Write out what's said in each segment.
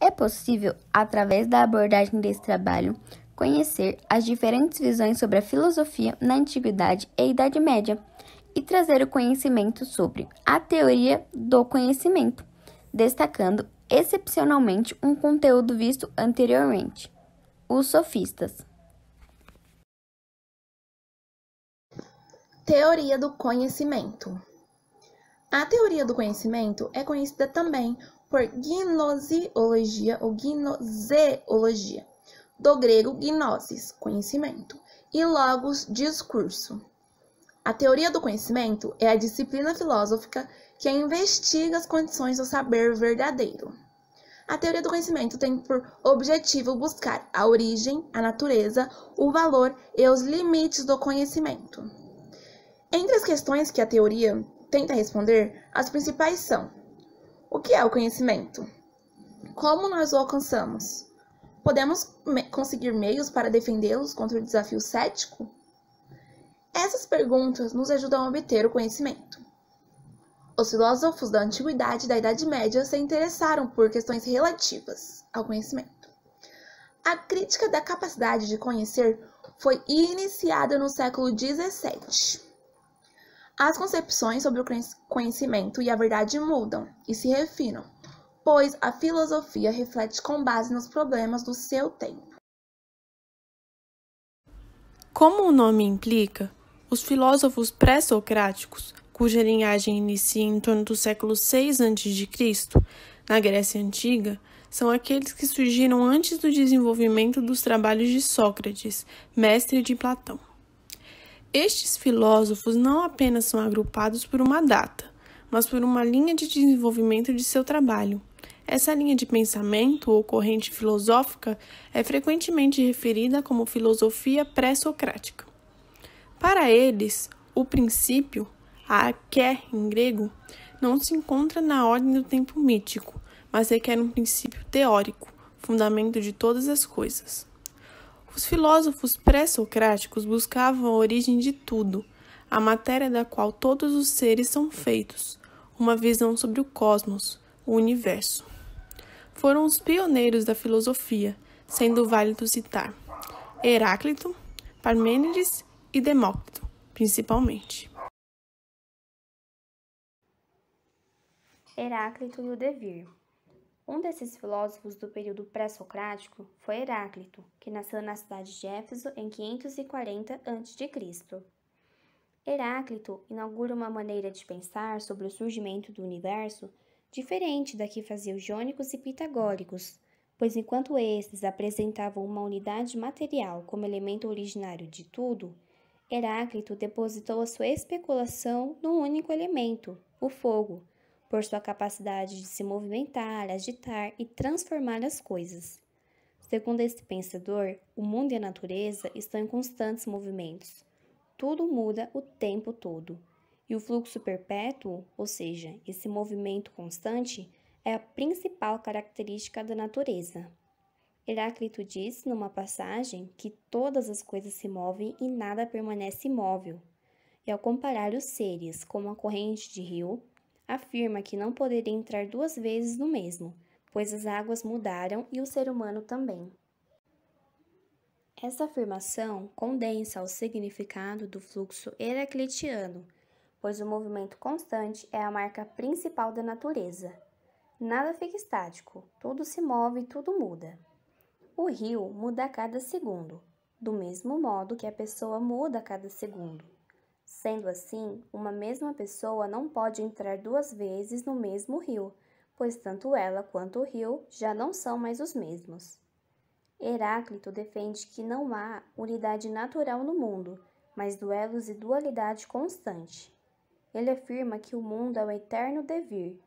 É possível, através da abordagem desse trabalho, conhecer as diferentes visões sobre a filosofia na Antiguidade e Idade Média e trazer o conhecimento sobre a teoria do conhecimento, destacando excepcionalmente um conteúdo visto anteriormente, os sofistas. Teoria do conhecimento. A teoria do conhecimento é conhecida também por gnoseologia ou gnoseologia, do grego gnosis, conhecimento, e logos, discurso. A teoria do conhecimento é a disciplina filosófica que investiga as condições do saber verdadeiro. A teoria do conhecimento tem por objetivo buscar a origem, a natureza, o valor e os limites do conhecimento. Entre as questões que a teoria tenta responder, as principais são: o que é o conhecimento? Como nós o alcançamos? Podemos conseguir meios para defendê-los contra o desafio cético? Essas perguntas nos ajudam a obter o conhecimento. Os filósofos da Antiguidade e da Idade Média se interessaram por questões relativas ao conhecimento. A crítica da capacidade de conhecer foi iniciada no século XVII. As concepções sobre o conhecimento e a verdade mudam e se refinam, pois a filosofia reflete com base nos problemas do seu tempo. Como o nome implica, os filósofos pré-socráticos, cuja linhagem inicia em torno do século VI a.C., na Grécia Antiga, são aqueles que surgiram antes do desenvolvimento dos trabalhos de Sócrates, mestre de Platão. Estes filósofos não apenas são agrupados por uma data, mas por uma linha de desenvolvimento de seu trabalho. Essa linha de pensamento ou corrente filosófica é frequentemente referida como filosofia pré-socrática. Para eles, o princípio, a arché em grego, não se encontra na ordem do tempo mítico, mas requer um princípio teórico, fundamento de todas as coisas. Os filósofos pré-socráticos buscavam a origem de tudo, a matéria da qual todos os seres são feitos, uma visão sobre o cosmos, o universo. Foram os pioneiros da filosofia, sendo válido citar Heráclito, Parmênides e Demócrito, principalmente. Heráclito e o devir. Um desses filósofos do período pré-socrático foi Heráclito, que nasceu na cidade de Éfeso em 540 a.C. Heráclito inaugura uma maneira de pensar sobre o surgimento do universo diferente da que faziam os jônicos e pitagóricos, pois enquanto estes apresentavam uma unidade material como elemento originário de tudo, Heráclito depositou a sua especulação num único elemento, o fogo, por sua capacidade de se movimentar, agitar e transformar as coisas. Segundo esse pensador, o mundo e a natureza estão em constantes movimentos. Tudo muda o tempo todo. E o fluxo perpétuo, ou seja, esse movimento constante, é a principal característica da natureza. Heráclito diz, numa passagem, que todas as coisas se movem e nada permanece imóvel. E ao comparar os seres como a corrente de rio, afirma que não poderia entrar duas vezes no mesmo, pois as águas mudaram e o ser humano também. Essa afirmação condensa o significado do fluxo heraclitiano, pois o movimento constante é a marca principal da natureza. Nada fica estático, tudo se move e tudo muda. O rio muda a cada segundo, do mesmo modo que a pessoa muda a cada segundo. Sendo assim, uma mesma pessoa não pode entrar duas vezes no mesmo rio, pois tanto ela quanto o rio já não são mais os mesmos. Heráclito defende que não há unidade natural no mundo, mas duelos e dualidade constante. Ele afirma que o mundo é o eterno devir,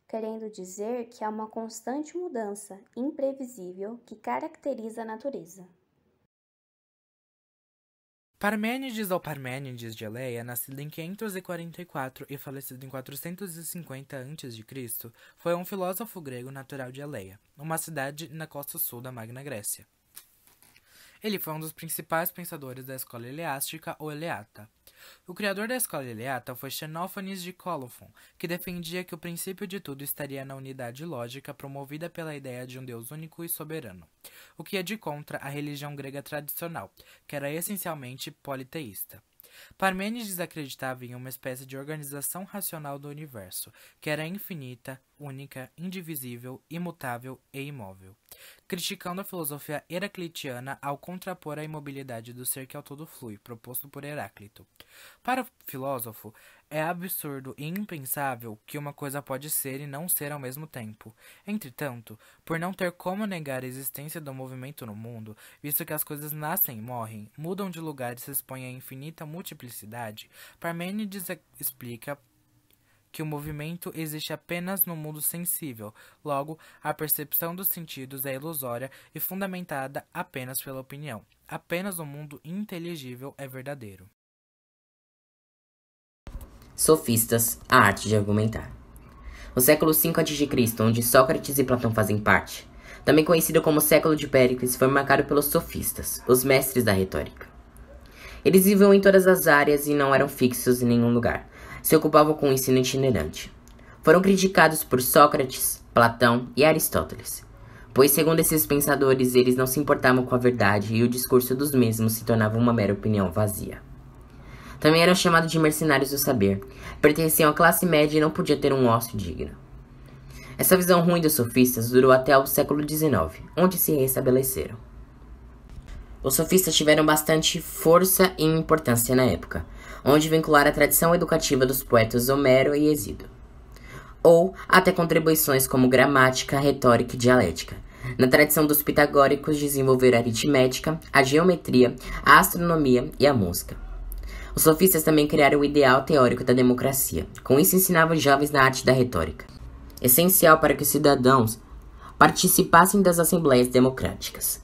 querendo dizer que há uma constante mudança, imprevisível, que caracteriza a natureza. Parmênides ou Parmênides de Eleia, nascido em 544 e falecido em 450 a.C., foi um filósofo grego natural de Eleia, uma cidade na costa sul da Magna Grécia. Ele foi um dos principais pensadores da escola eleástica ou eleata. O criador da escola eleata foi Xenófanes de Colophon, que defendia que o princípio de tudo estaria na unidade lógica promovida pela ideia de um Deus único e soberano, o que ia de contra a religião grega tradicional, que era essencialmente politeísta. Parmênides acreditava em uma espécie de organização racional do universo, que era infinita, única, indivisível, imutável e imóvel, criticando a filosofia heraclitiana ao contrapor a imobilidade do ser que ao todo flui, proposto por Heráclito. Para o filósofo, é absurdo e impensável que uma coisa pode ser e não ser ao mesmo tempo. Entretanto, por não ter como negar a existência do movimento no mundo, visto que as coisas nascem e morrem, mudam de lugar e se expõem à infinita multiplicidade, Parmênides explica que o movimento existe apenas no mundo sensível, logo, a percepção dos sentidos é ilusória e fundamentada apenas pela opinião. Apenas o mundo inteligível é verdadeiro. Sofistas, a arte de argumentar. O século V a.C., onde Sócrates e Platão fazem parte, também conhecido como século de Péricles, foi marcado pelos sofistas, os mestres da retórica. Eles viviam em todas as áreas e não eram fixos em nenhum lugar. Se ocupavam com o ensino itinerante. Foram criticados por Sócrates, Platão e Aristóteles, pois, segundo esses pensadores, eles não se importavam com a verdade e o discurso dos mesmos se tornava uma mera opinião vazia. Também eram chamados de mercenários do saber, pertenciam à classe média e não podiam ter um ócio digno. Essa visão ruim dos sofistas durou até o século XIX, onde se restabeleceram. Os sofistas tiveram bastante força e importância na época, onde vincularam a tradição educativa dos poetas Homero e Hesíodo, ou até contribuições como gramática, retórica e dialética. Na tradição dos pitagóricos desenvolveram a aritmética, a geometria, a astronomia e a música. Os sofistas também criaram o ideal teórico da democracia. Com isso ensinavam os jovens na arte da retórica, essencial para que os cidadãos participassem das assembleias democráticas.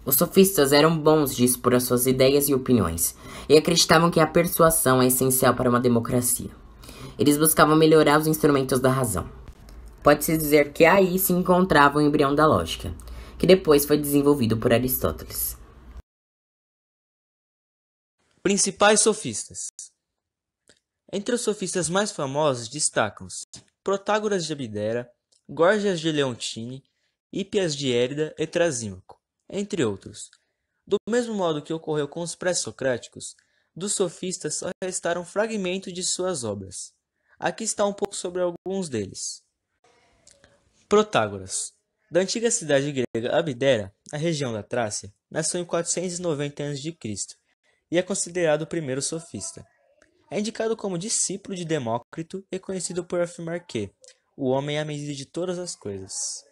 Os sofistas eram bons de expor as suas ideias e opiniões, e acreditavam que a persuasão é essencial para uma democracia. Eles buscavam melhorar os instrumentos da razão. Pode-se dizer que aí se encontrava o embrião da lógica, que depois foi desenvolvido por Aristóteles. Principais sofistas. Entre os sofistas mais famosos destacam-se Protágoras de Abdera, Górgias de Leontine, Hípias de Érida e Trasímaco, entre outros. Do mesmo modo que ocorreu com os pré-socráticos, dos sofistas só restaram fragmentos de suas obras. Aqui está um pouco sobre alguns deles. Protágoras, da antiga cidade grega Abdera, na região da Trácia, nasceu em 490 a.C. e é considerado o primeiro sofista. É indicado como discípulo de Demócrito e conhecido por afirmar que o homem é a medida de todas as coisas.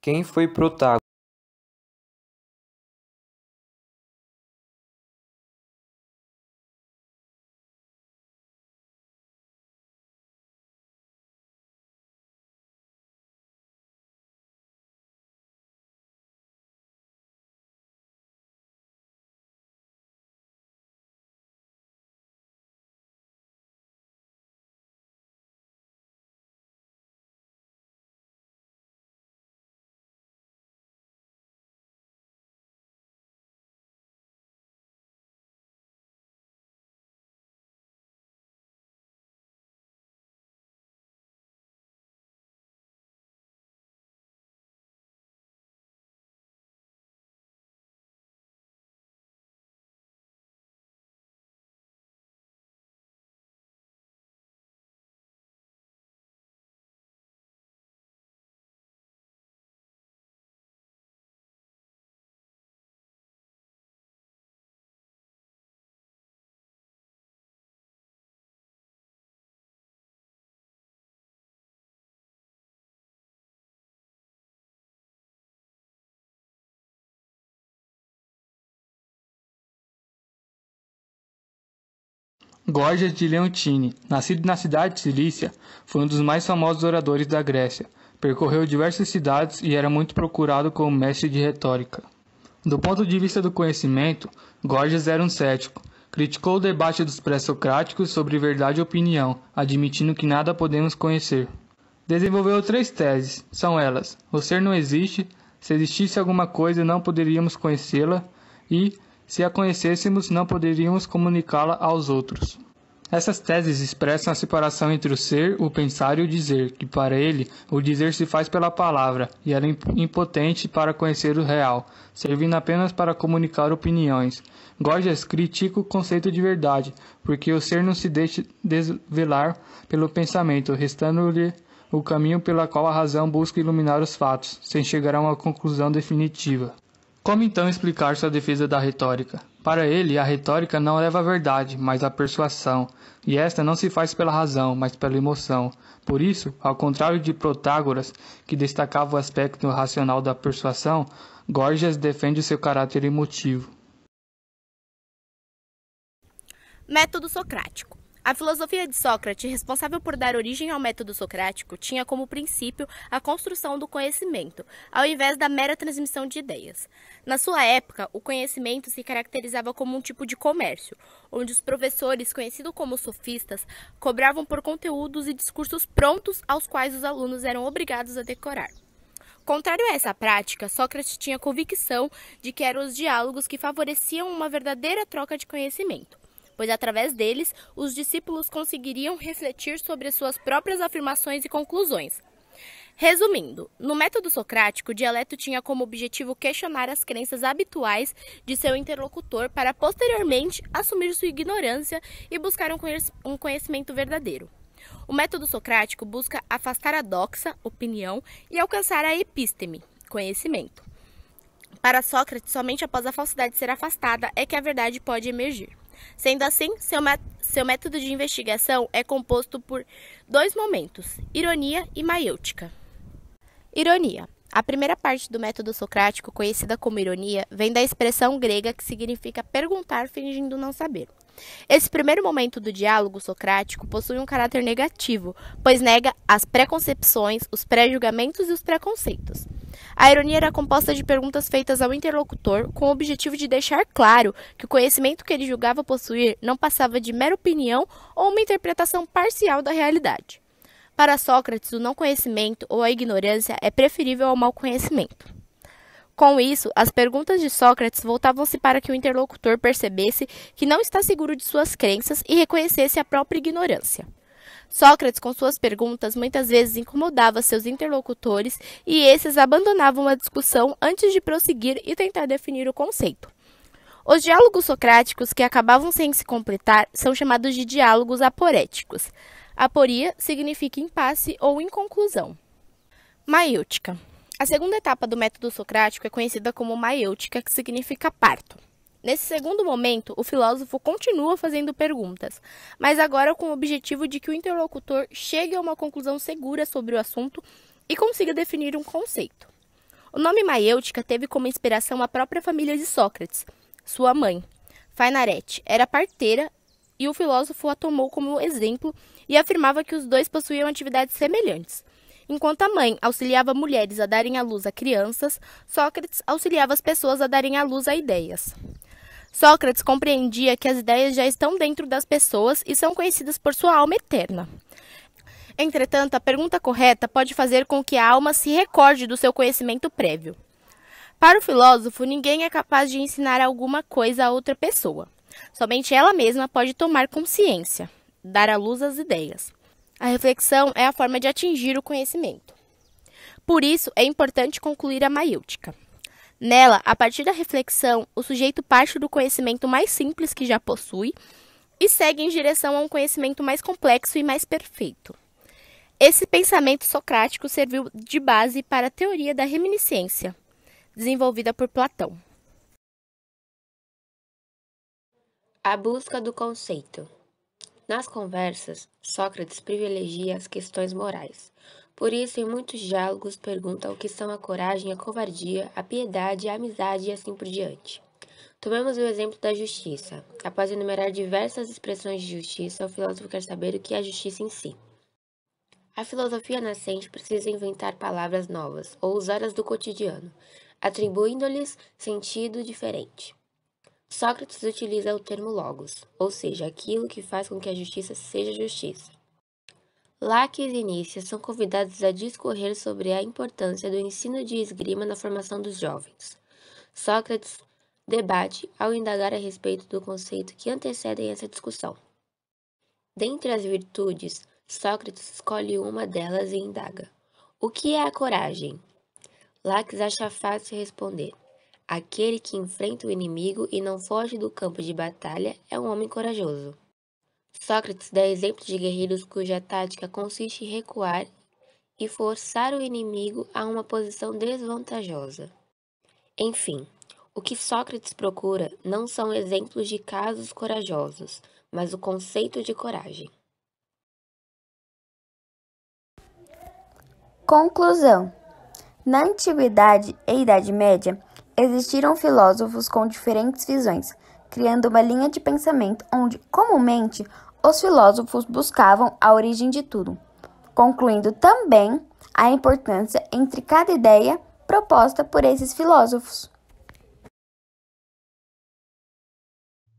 Quem foi Protágoras? Górgias de Leontini, nascido na cidade de Cilícia, foi um dos mais famosos oradores da Grécia. Percorreu diversas cidades e era muito procurado como mestre de retórica. Do ponto de vista do conhecimento, Górgias era um cético. Criticou o debate dos pré-socráticos sobre verdade e opinião, admitindo que nada podemos conhecer. Desenvolveu 3 teses, são elas: o ser não existe, se existisse alguma coisa não poderíamos conhecê-la e, se a conhecêssemos, não poderíamos comunicá-la aos outros. Essas teses expressam a separação entre o ser, o pensar e o dizer, que para ele, o dizer se faz pela palavra, e era impotente para conhecer o real, servindo apenas para comunicar opiniões. Górgias critica o conceito de verdade, porque o ser não se deixa desvelar pelo pensamento, restando-lhe o caminho pela qual a razão busca iluminar os fatos, sem chegar a uma conclusão definitiva. Como então explicar sua defesa da retórica? Para ele, a retórica não leva à verdade, mas à persuasão, e esta não se faz pela razão, mas pela emoção. Por isso, ao contrário de Protágoras, que destacava o aspecto racional da persuasão, Górgias defende o seu caráter emotivo. Método socrático. A filosofia de Sócrates, responsável por dar origem ao método socrático, tinha como princípio a construção do conhecimento, ao invés da mera transmissão de ideias. Na sua época, o conhecimento se caracterizava como um tipo de comércio, onde os professores, conhecidos como sofistas, cobravam por conteúdos e discursos prontos aos quais os alunos eram obrigados a decorar. Contrário a essa prática, Sócrates tinha convicção de que eram os diálogos que favoreciam uma verdadeira troca de conhecimento, pois através deles, os discípulos conseguiriam refletir sobre as suas próprias afirmações e conclusões. Resumindo, no método socrático, o dialeto tinha como objetivo questionar as crenças habituais de seu interlocutor para, posteriormente, assumir sua ignorância e buscar um conhecimento verdadeiro. O método socrático busca afastar a doxa, opinião, e alcançar a epísteme, conhecimento. Para Sócrates, somente após a falsidade ser afastada é que a verdade pode emergir. Sendo assim, seu método de investigação é composto por 2 momentos, ironia e maiêutica. Ironia. A primeira parte do método socrático, conhecida como ironia, vem da expressão grega que significa perguntar fingindo não saber. Esse primeiro momento do diálogo socrático possui um caráter negativo, pois nega as preconcepções, os pré-julgamentos e os preconceitos. A ironia era composta de perguntas feitas ao interlocutor com o objetivo de deixar claro que o conhecimento que ele julgava possuir não passava de mera opinião ou uma interpretação parcial da realidade. Para Sócrates, o não conhecimento ou a ignorância é preferível ao mau conhecimento. Com isso, as perguntas de Sócrates voltavam-se para que o interlocutor percebesse que não está seguro de suas crenças e reconhecesse a própria ignorância. Sócrates, com suas perguntas, muitas vezes incomodava seus interlocutores e esses abandonavam a discussão antes de prosseguir e tentar definir o conceito. Os diálogos socráticos que acabavam sem se completar são chamados de diálogos aporéticos. Aporia significa impasse ou inconclusão. Maiêutica. A segunda etapa do método socrático é conhecida como maiêutica, que significa parto. Nesse segundo momento, o filósofo continua fazendo perguntas, mas agora com o objetivo de que o interlocutor chegue a uma conclusão segura sobre o assunto e consiga definir um conceito. O nome maiêutica teve como inspiração a própria família de Sócrates. Sua mãe, Fainarete, era parteira e o filósofo a tomou como exemplo e afirmava que os dois possuíam atividades semelhantes. Enquanto a mãe auxiliava mulheres a darem à luz a crianças, Sócrates auxiliava as pessoas a darem à luz a ideias. Sócrates compreendia que as ideias já estão dentro das pessoas e são conhecidas por sua alma eterna. Entretanto, a pergunta correta pode fazer com que a alma se recorde do seu conhecimento prévio. Para o filósofo, ninguém é capaz de ensinar alguma coisa a outra pessoa. Somente ela mesma pode tomar consciência, dar à luz as ideias. A reflexão é a forma de atingir o conhecimento. Por isso, é importante concluir a maiêutica. Nela, a partir da reflexão, o sujeito parte do conhecimento mais simples que já possui e segue em direção a um conhecimento mais complexo e mais perfeito. Esse pensamento socrático serviu de base para a teoria da reminiscência, desenvolvida por Platão. A busca do conceito. Nas conversas, Sócrates privilegia as questões morais. Por isso, em muitos diálogos, pergunta o que são a coragem, a covardia, a piedade, a amizade e assim por diante. Tomemos o exemplo da justiça. Após enumerar diversas expressões de justiça, o filósofo quer saber o que é a justiça em si. A filosofia nascente precisa inventar palavras novas ou usar-as do cotidiano, atribuindo-lhes sentido diferente. Sócrates utiliza o termo logos, ou seja, aquilo que faz com que a justiça seja justiça. Laques e Nícia são convidados a discorrer sobre a importância do ensino de esgrima na formação dos jovens. Sócrates debate ao indagar a respeito do conceito que antecedem essa discussão. Dentre as virtudes, Sócrates escolhe uma delas e indaga: o que é a coragem? Laques acha fácil responder: aquele que enfrenta o inimigo e não foge do campo de batalha é um homem corajoso. Sócrates dá exemplos de guerreiros cuja tática consiste em recuar e forçar o inimigo a uma posição desvantajosa. Enfim, o que Sócrates procura não são exemplos de casos corajosos, mas o conceito de coragem. Conclusão: na Antiguidade e Idade Média, existiram filósofos com diferentes visões, criando uma linha de pensamento onde, comumente, os filósofos buscavam a origem de tudo, concluindo também a importância entre cada ideia proposta por esses filósofos.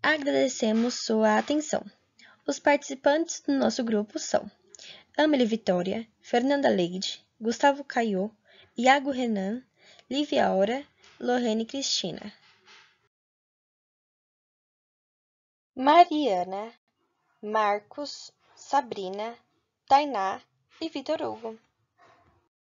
Agradecemos sua atenção. Os participantes do nosso grupo são Amélie Vitória, Fernanda Leide, Gustavo Caio, Iago Renan, Lívia Aura, Lorene Cristina. Mariana, Marcos, Sabrina, Tainá e Vitor Hugo.